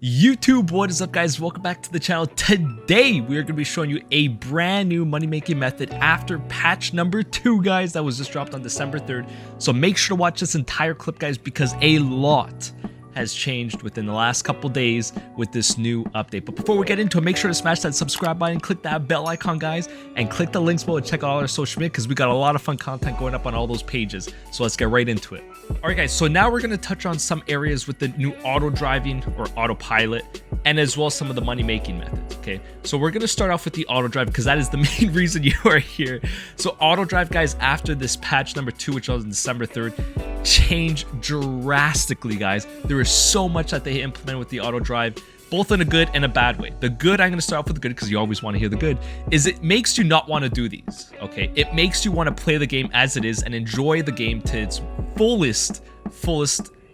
YouTube, what is up guys? Welcome back to the channel. Today we are going to be showing you a brand new money making method after patch number 2 guys, that was just dropped on December 3rd. So make sure to watch this entire clip guys, because a lot has changed within the last couple days with this new update. But before we get into it, make sure to smash that subscribe button, click that bell icon guys, and click the links below to check out all our social media, because we got a lot of fun content going up on all those pages. So let's get right into it. Alright guys, so now we're going to touch on some areas with the new auto driving or autopilot, and as well as some of the money making methods. Okay, so we're going to start off with the auto drive because that is the main reason you are here. So auto drive guys, after this patch number 2, which was on December 3rd, changed drastically guys. There is so much that they implemented with the auto drive, both in a good and a bad way. The good, I'm going to start off with the good because you always want to hear the good, is it makes you not want to do these. Okay, it makes you want to play the game as it is and enjoy the game to its fullest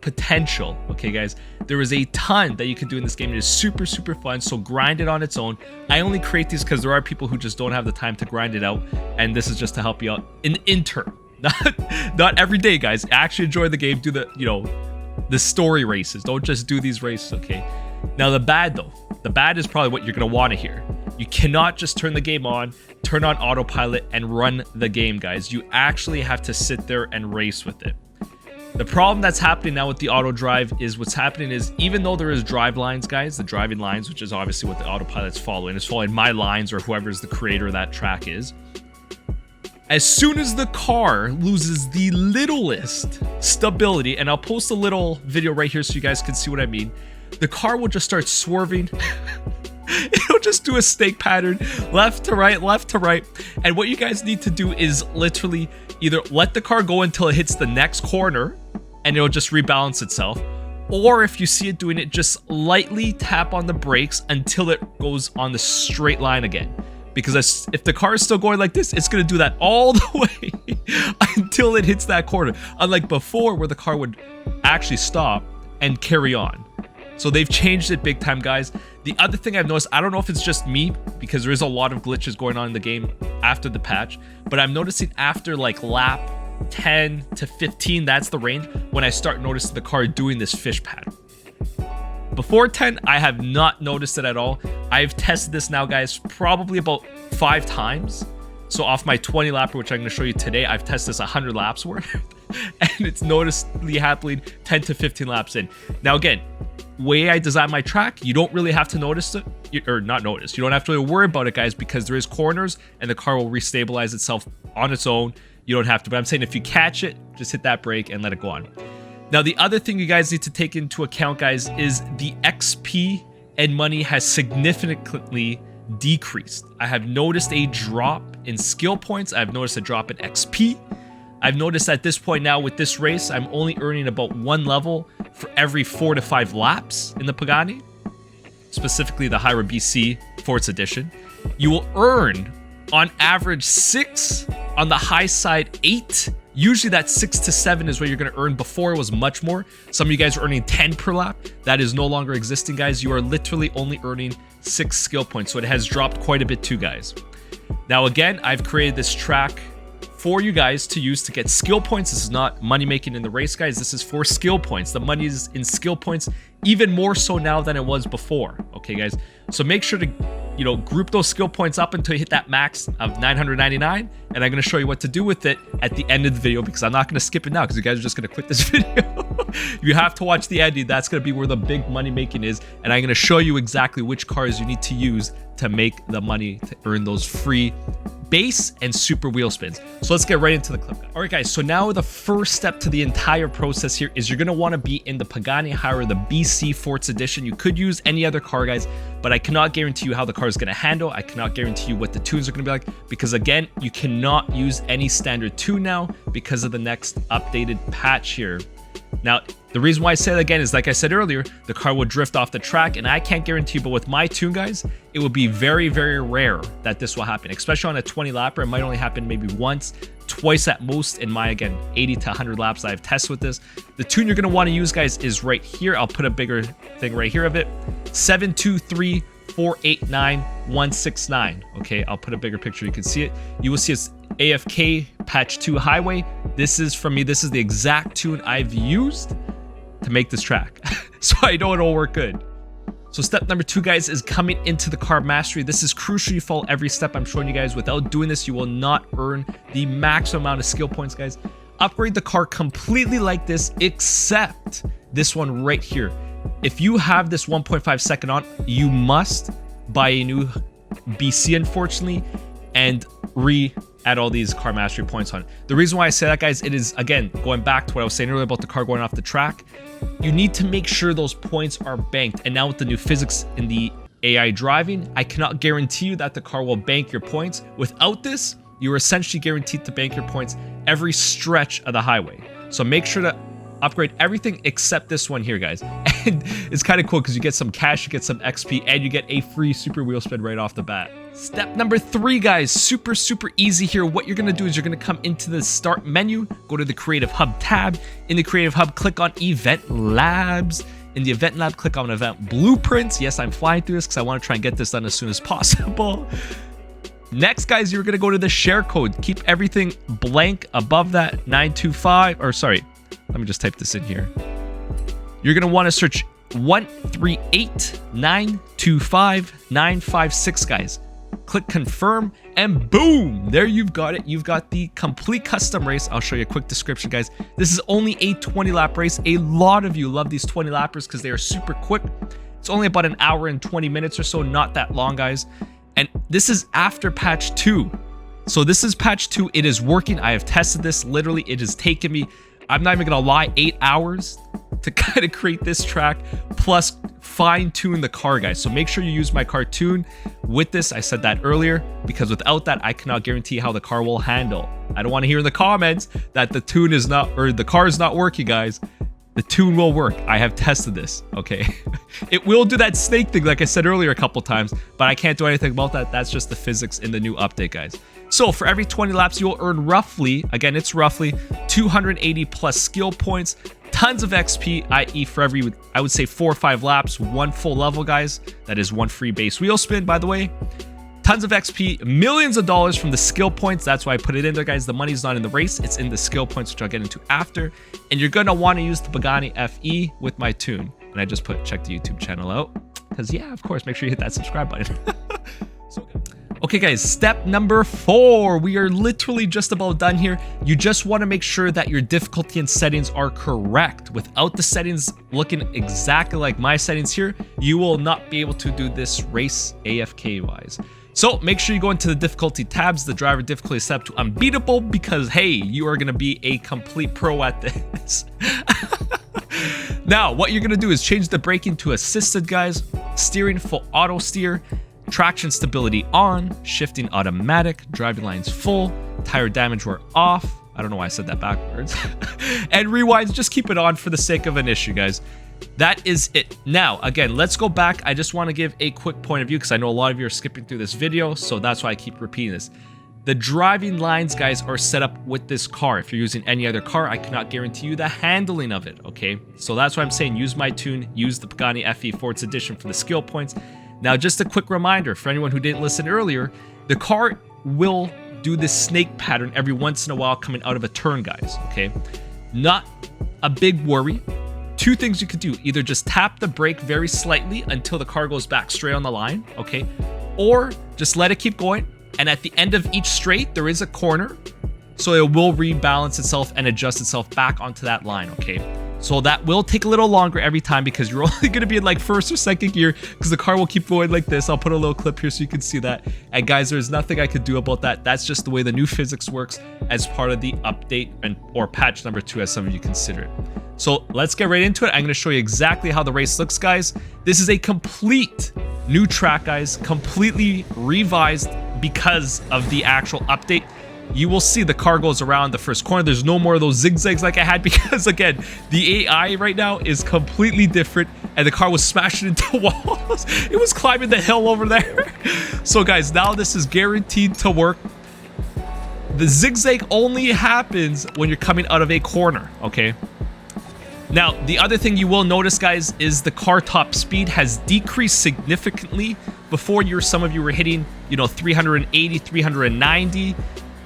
potential. Okay guys, there is a ton that you can do in this game. It is super fun, so grind it on its own. I only create these because there are people who just don't have the time to grind it out, and this is just to help you out in interim. Not every day guys. Actually enjoy the game, do the the story races, don't just do these races. Okay, now the bad though, the bad is probably what you're going to want to hear. You cannot just turn the game on, turn on autopilot and run the game guys. You actually have to sit there and race with it. The problem that's happening now with the auto drive is what's happening is, even though there is drive lines guys, the driving lines, which is obviously what the autopilot's following, is following my lines or whoever's the creator of that track is. As soon as the car loses the littlest stability, and I'll post a little video right here so you guys can see what I mean, the car will just start swerving. It'll just do a snake pattern, left to right, and what you guys need to do is literally either let the car go until it hits the next corner and it'll just rebalance itself, or if you see it doing it, just lightly tap on the brakes until it goes on the straight line again. Because if the car is still going like this, it's going to do that all the way until it hits that corner. Unlike before, where the car would actually stop and carry on. So they've changed it big time, guys. The other thing I've noticed, I don't know if it's just me, because there is a lot of glitches going on in the game after the patch, but I'm noticing after like lap 10 to 15, that's the range when I start noticing the car doing this fish pattern. Before 10, I have not noticed it at all. I've tested this now, guys, probably about 5 times. So off my 20 lapper, which I'm going to show you today, I've tested this 100 laps worth, and it's noticeably happening 10 to 15 laps in. Now, again, way I design my track, you don't really have to notice it, or not notice. You don't have to really worry about it, guys, because there is corners, and the car will restabilize itself on its own. You don't have to, but I'm saying if you catch it, just hit that brake and let it go on. Now, the other thing you guys need to take into account, guys, is the XP and money has significantly decreased. I have noticed a drop in skill points. I've noticed a drop in XP. I've noticed at this point now with this race, I'm only earning about 1 level for every 4 to 5 laps in the Pagani, specifically the Hyra BC Forza Edition. You will earn on average 6, on the high side 8. Usually that 6 to 7 is what you're going to earn. Before it was much more. Some of you guys are earning 10 per lap. That is no longer existing, guys. You are literally only earning 6 skill points. So it has dropped quite a bit too, guys. Now, again, I've created this track for you guys to use to get skill points. This is not money making in the race, guys. This is for skill points. The money is in skill points, even more so now than it was before. Okay, guys. So make sure to group those skill points up until you hit that max of 999, and I'm going to show you what to do with it at the end of the video, because I'm not going to skip it now because you guys are just going to quit this video. You have to watch the ending. That's going to be where the big money making is, and I'm going to show you exactly which cars you need to use to make the money to earn those free base and super wheel spins. So let's get right into the clip. All right, guys, so now the first step to the entire process here is you're going to want to be in the Pagani Hyra, the BC Forza Edition. You could use any other car, guys, but I cannot guarantee you how the car is going to handle. I cannot guarantee you what the tunes are going to be like, because again, you cannot use any standard tune now because of the next updated patch here. Now, the reason why I say that again is, like I said earlier, the car will drift off the track, and I can't guarantee you, but with my tune, guys, it would be very rare that this will happen, especially on a 20 lapper. It might only happen maybe once, twice at most in my, again, 80 to 100 laps that I've tested with this. The tune you're going to want to use, guys, is right here. I'll put a bigger thing right here of it. 723489169. Okay, I'll put a bigger picture. You can see it. You will see it's AFK Patch 2 Highway. This is from me. This is the exact tune I've used to make this track. So I know it'll work good. So step number 2, guys, is coming into the car mastery. This is crucial. You follow every step I'm showing you guys. Without doing this, you will not earn the maximum amount of skill points, guys. Upgrade the car completely like this, except this one right here. If you have this 1.5 second on, you must buy a new BC, unfortunately, and add all these car mastery points on it. The reason why I say that, guys, it is, again, going back to what I was saying earlier about the car going off the track. You need to make sure those points are banked. And now with the new physics in the AI driving, I cannot guarantee you that the car will bank your points. Without this, you're essentially guaranteed to bank your points every stretch of the highway. So make sure to upgrade everything except this one here, guys. And it's kind of cool because you get some cash, you get some XP, and you get a free super wheel spin right off the bat. Step number 3, guys, super easy here. What you're gonna do is you're gonna come into the start menu, go to the Creative Hub tab. In the Creative Hub, click on Event Labs. In the Event Lab, click on Event Blueprints. Yes, I'm flying through this because I want to try and get this done as soon as possible. Next, guys, you're gonna go to the share code. Keep everything blank above that 925, or sorry, let me just type this in here. You're gonna want to search 138925956, guys. Click confirm, and boom, there you've got it. You've got the complete custom race. I'll show you a quick description, guys. This is only a 20-lap race. A lot of you love these 20 lappers because they are super quick. It's only about an hour and 20 minutes or so, not that long, guys. And this is after patch 2. So this is patch 2. It is working. I have tested this. Literally, it has taken me, I'm not even gonna lie, 8 hours to kind of create this track, plus fine-tune the car, guys. So make sure you use my cartoon with this. I said that earlier, because without that, I cannot guarantee how the car will handle. I don't want to hear in the comments that the tune is not, or the car is not working, guys. The tune will work. I have tested this, okay? It will do that snake thing, like I said earlier a couple times, but I can't do anything about that. That's just the physics in the new update, guys. So for every 20 laps, you'll earn roughly, again, it's roughly 280 plus skill points, tons of XP, i.e. for every, I would say 4 or 5 laps, 1 full level, guys. That is 1 free base wheel spin, by the way. Tons of XP, millions of dollars from the skill points. That's why I put it in there, guys. The money's not in the race, it's in the skill points, which I'll get into after. And you're gonna want to use the Pagani FE with my tune. And I just put check the YouTube channel out, because yeah, of course, make sure you hit that subscribe button. So good. Okay, guys, step number 4. We are literally just about done here. You just want to make sure that your difficulty and settings are correct. Without the settings looking exactly like my settings here, you will not be able to do this race AFK wise. So make sure you go into the difficulty tabs, the driver difficulty set to unbeatable, because hey, you are going to be a complete pro at this. Now, what you're going to do is change the braking to assisted, guys. Steering full auto steer. Traction stability on, shifting automatic, driving lines full, tire damage were off. I don't know why I said that backwards. And rewinds, just keep it on for the sake of an issue, guys. That is it. Now, again, let's go back. I just want to give a quick point of view because I know a lot of you are skipping through this video, so that's why I keep repeating this. The driving lines, guys, are set up with this car. If you're using any other car, I cannot guarantee you the handling of it, okay? So that's why I'm saying use my tune, use the Pagani FE 4th edition for the skill points. Now, just a quick reminder for anyone who didn't listen earlier, the car will do this snake pattern every once in a while coming out of a turn, guys, okay? Not a big worry. 2 things you could do. Either just tap the brake very slightly until the car goes back straight on the line, okay? Or just let it keep going, and at the end of each straight, there is a corner, so it will rebalance itself and adjust itself back onto that line, okay? So that will take a little longer every time because you're only going to be in like 1st or 2nd gear because the car will keep going like this. I'll put a little clip here so you can see that. And guys, there's nothing I could do about that. That's just the way the new physics works as part of the update or patch number 2, as some of you consider it. So let's get right into it. I'm going to show you exactly how the race looks, guys. This is a complete new track, guys, completely revised because of the actual update. You will see the car goes around the first corner. There's no more of those zigzags like I had because, again, the AI right now is completely different and the car was smashing into walls. It was climbing the hill over there. So, guys, now this is guaranteed to work. The zigzag only happens when you're coming out of a corner, okay? Now, the other thing you will notice, guys, is the car top speed has decreased significantly. Before, some of you were hitting, 380, 390.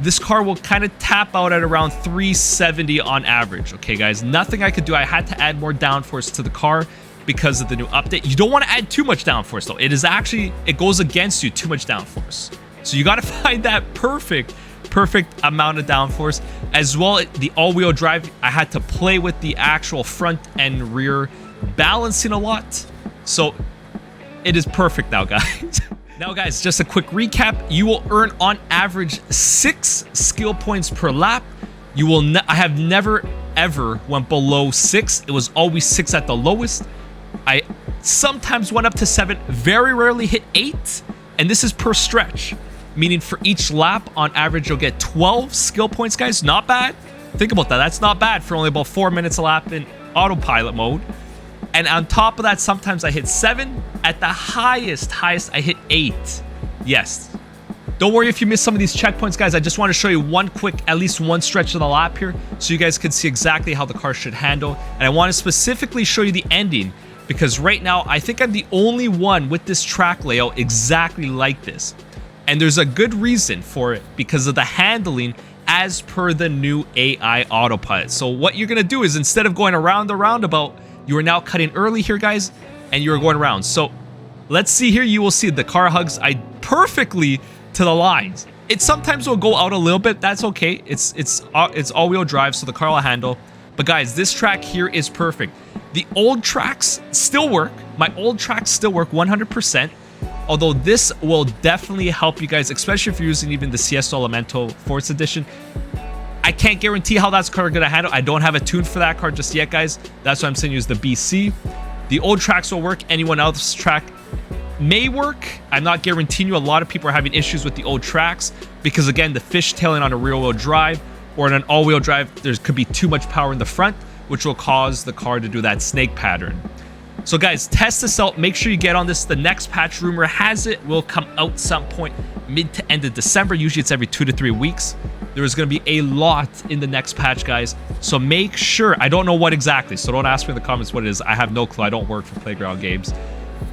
This car will kind of tap out at around 370 on average. Okay, guys, nothing I could do. I had to add more downforce to the car because of the new update. You don't want to add too much downforce though. It goes against you, too much downforce. So you got to find that perfect amount of downforce. As well, the all-wheel drive, I had to play with the actual front and rear balancing a lot. So it is perfect now, guys. Now, guys, just a quick recap. You will earn on average 6 skill points per lap. I have never ever went below 6. It was always 6 at the lowest. I sometimes went up to 7, very rarely hit 8, and this is per stretch, meaning for each lap on average you'll get 12 skill points, guys. Not bad. Think about that. That's not bad for only about 4 minutes a lap in autopilot mode. And on top of that, sometimes I hit 7. At the highest I hit 8. Yes. Don't worry if you miss some of these checkpoints, guys. I just want to show you at least one stretch of the lap here, so you guys can see exactly how the car should handle. And I want to specifically show you the ending, because right now, I think I'm the only one with this track layout exactly like this. And there's a good reason for it, because of the handling as per the new AI autopilot. So what you're going to do is, instead of going around the roundabout, you are now cutting early here, guys, and you're going around. So let's see here. You will see the car hugs perfectly to the lines. It sometimes will go out a little bit. That's okay. It's all-wheel drive, so the car will handle. But guys, this track here is perfect. The old tracks still work. My old tracks still work 100%. Although this will definitely help you guys, especially if you're using even the Siesto Elemento Forza Edition. I can't guarantee how that's car going to handle. I don't have a tune for that car just yet, guys. That's why I'm saying use the BC. The old tracks will work. Anyone else's track may work. I'm not guaranteeing you. A lot of people are having issues with the old tracks because, again, the fishtailing on a rear-wheel drive or in an all-wheel drive, there could be too much power in the front, which will cause the car to do that snake pattern. So, guys, test this out. Make sure you get on this. The next patch, rumor has it, will come out some point mid to end of December. Usually it's every 2 to 3 weeks. There is going to be a lot in the next patch, guys. So make sure, I don't know what exactly, so don't ask me in the comments what it is. I have no clue. I don't work for Playground Games.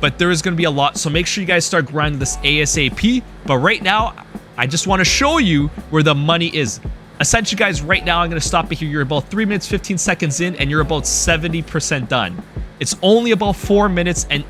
But there is going to be a lot, so make sure you guys start grinding this ASAP. But right now, I just want to show you where the money is. Essentially, guys, right now, I'm going to stop it here. You're about 3 minutes, 15 seconds in, and you're about 70% done. It's only about 4 minutes and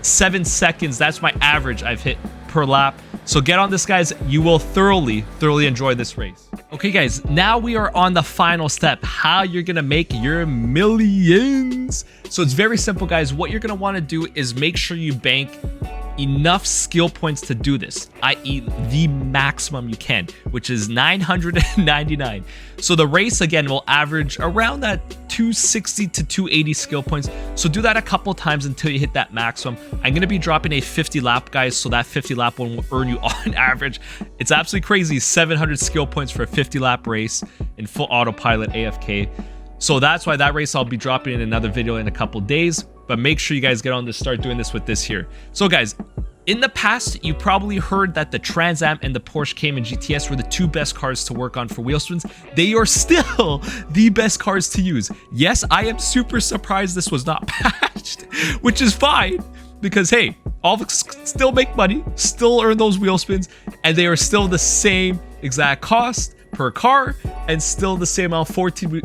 7 seconds. That's my average I've hit per lap. So get on this, guys. You will thoroughly enjoy this race. Okay, guys, now we are on the final step, how you're going to make your millions. So it's very simple, guys. What you're going to want to do is make sure you bank enough skill points to do this, i.e. the maximum you can, which is 999. So the race, again, will average around that 260 to 280 skill points. So do that a couple times until you hit that maximum. I'm going to be dropping a 50 lap, guys, so that 50 lap one will earn you on average. It's absolutely crazy, 700 skill points for a 50 lap race in full autopilot AFK. So that's why that race I'll be dropping in another video in a couple days. But make sure you guys get on to start doing this with this here. So, guys, in the past, you probably heard that the Trans Am and the Porsche Cayman GTS were the 2 best cars to work on for wheel spins. They are still the best cars to use. Yes, I am super surprised this was not patched, which is fine because, hey, all of us still make money, still earn those wheel spins, and they are still the same exact cost per car and still the same amount, 14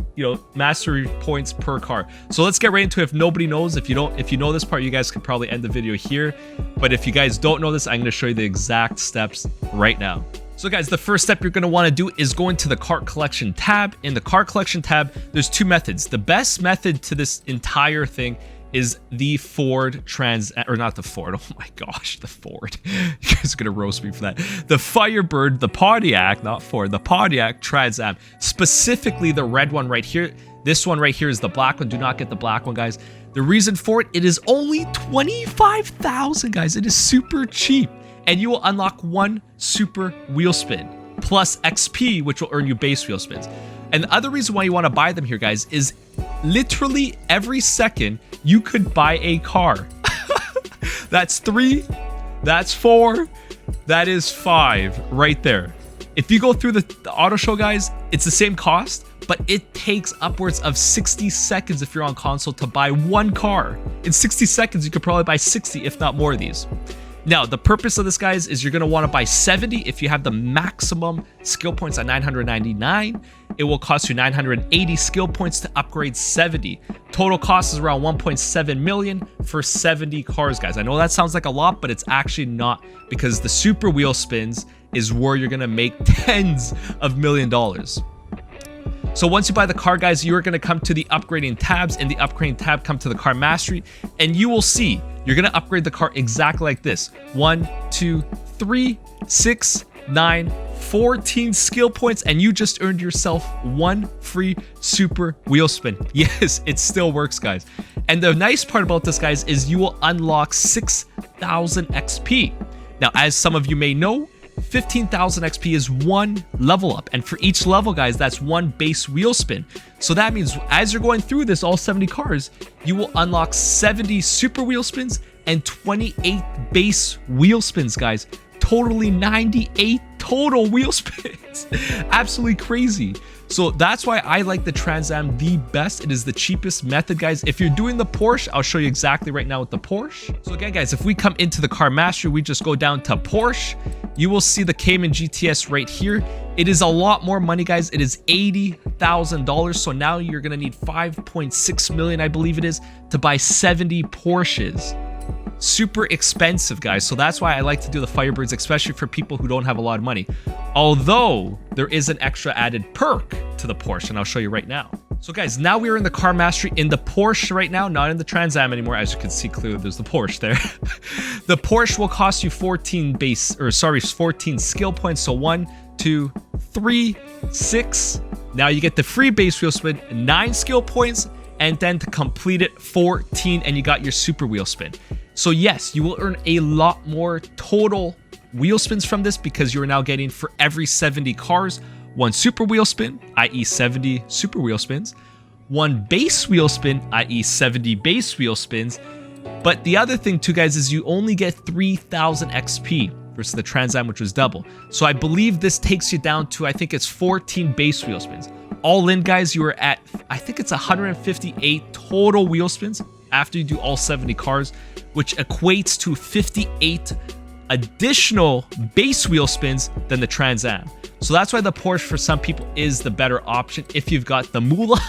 mastery points per car. So let's get right into it. If nobody knows, if you know this part, you guys could probably end the video here, but if you guys don't know this, I'm going to show you the exact steps right now. So, guys, the first step you're going to want to do is go into the cart collection tab. In the cart collection tab, there's 2 methods. The best method to this entire thing is the Ford not the Ford. Oh my gosh, the Ford. You guys are gonna roast me for that. The Firebird, the Pontiac, not Ford, the Pontiac Trans Am. Specifically the red one right here. This one right here is the black one. Do not get the black one, guys. The reason for it, it is only 25,000, guys. It is super cheap. And you will unlock 1 super wheel spin plus XP, which will earn you base wheel spins. And the other reason why you want to buy them here, guys, is literally every second you could buy a car. That's 3, that's 4, that is 5 right there. If you go through the auto show, guys, it's the same cost, but it takes upwards of 60 seconds if you're on console to buy 1 car. In 60 seconds, you could probably buy 60, if not more of these. Now, the purpose of this, guys, is you're going to want to buy 70. If you have the maximum skill points at 999, it will cost you 980 skill points to upgrade 70. Total cost is around 1.7 million for 70 cars, guys. I know that sounds like a lot, but it's actually not, because the super wheel spins is where you're going to make tens of $1 million. So once you buy the car, guys, you are going to come to the upgrading tabs. In the upgrading tab, come to the car mastery, and you will see you're going to upgrade the car exactly like this. 1, 2, 3, 6, 9, 14 skill points, and you just earned yourself 1 free super wheel spin. Yes, it still works, guys. And the nice part about this, guys, is you will unlock 6,000 XP. Now, as some of you may know, 15,000 XP is 1 level up, and for each level, guys, that's 1 base wheel spin. So that means as you're going through this, all 70 cars, you will unlock 70 super wheel spins and 28 base wheel spins, guys. Totally 98 total wheel spins. Absolutely crazy. So that's why I like the Trans Am the best. It is the cheapest method, guys. If you're doing the Porsche, I'll show you exactly right now with the Porsche. So again, guys, if we come into the car mastery, we just go down to Porsche. You will see the Cayman GTS right here. It is a lot more money, guys. It is $80,000. So now you're going to need 5.6 million, I believe it is, to buy 70 Porsches. Super expensive, guys. So that's why I like to do the Firebirds, especially for people who don't have a lot of money. Although there is an extra added perk to the Porsche, and I'll show you right now. So guys, now we are in the car mastery in the Porsche right now, not in the Trans Am anymore. As you can see clearly, there's the Porsche there. The Porsche will cost you 14 skill points. So 1, 2, 3, 6. Now you get the free base wheel spin, 9 skill points, and then to complete it, 14, and you got your super wheel spin. So yes, you will earn a lot more total wheel spins from this, because you are now getting, for every 70 cars, 1 super wheel spin, i.e. 70 super wheel spins, 1 base wheel spin, i.e. 70 base wheel spins. But the other thing too, guys, is you only get 3,000 XP versus the Trans Am, which was double. So I believe this takes you down to, I think it's 14 base wheel spins. All in, guys, you are at, I think it's 158 total wheel spins after you do all 70 cars, which equates to 58 additional base wheel spins than the Trans Am. So that's why the Porsche for some people is the better option if you've got the moolah.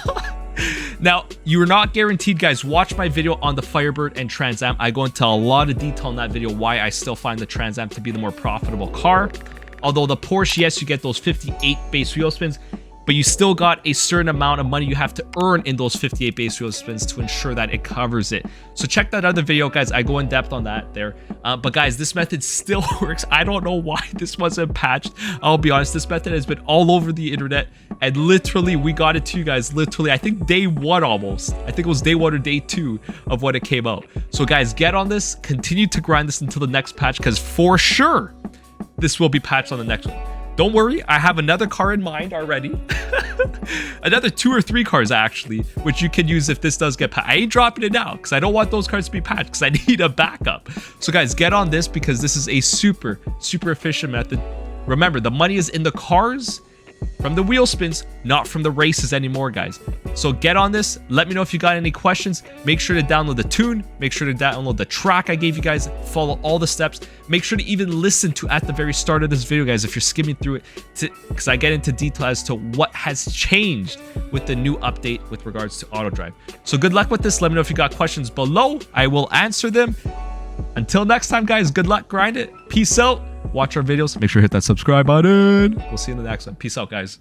Now, you are not guaranteed, guys. Watch my video on the Firebird and Trans Am. I go into a lot of detail in that video why I still find the Trans Am to be the more profitable car. Although the Porsche, yes, you get those 58 base wheel spins, but you still got a certain amount of money you have to earn in those 58 base wheel spins to ensure that it covers it. So check that other video, guys. I go in depth on that there. But guys, this method still works. I don't know why this wasn't patched. I'll be honest, this method has been all over the internet, and literally we got it to you guys literally, I think day 1 almost. I think it was day 1 or day 2 of when it came out. So guys, get on this, continue to grind this until the next patch, because for sure this will be patched on the next one. Don't worry, I have another car in mind already. Another 2 or 3 cars, actually, which you can use if this does get patched. I ain't dropping it now, because I don't want those cars to be patched, because I need a backup. So guys, get on this, because this is a super, super efficient method. Remember, the money is in the cars from the wheel spins, not from the races anymore, guys. So get on this. Let me know if you got any questions. Make sure to download the tune. Make sure to download the track I gave you guys. Follow all the steps. Make sure to even listen to at the very start of this video, guys, if you're skimming through it, because I get into detail as to what has changed with the new update with regards to auto drive. So good luck with this. Let me know if you got questions below. I will answer them. Until next time, guys, good luck. Grind it. Peace out. Watch our videos. Make sure to hit that subscribe button. We'll see you in the next one. Peace out, guys.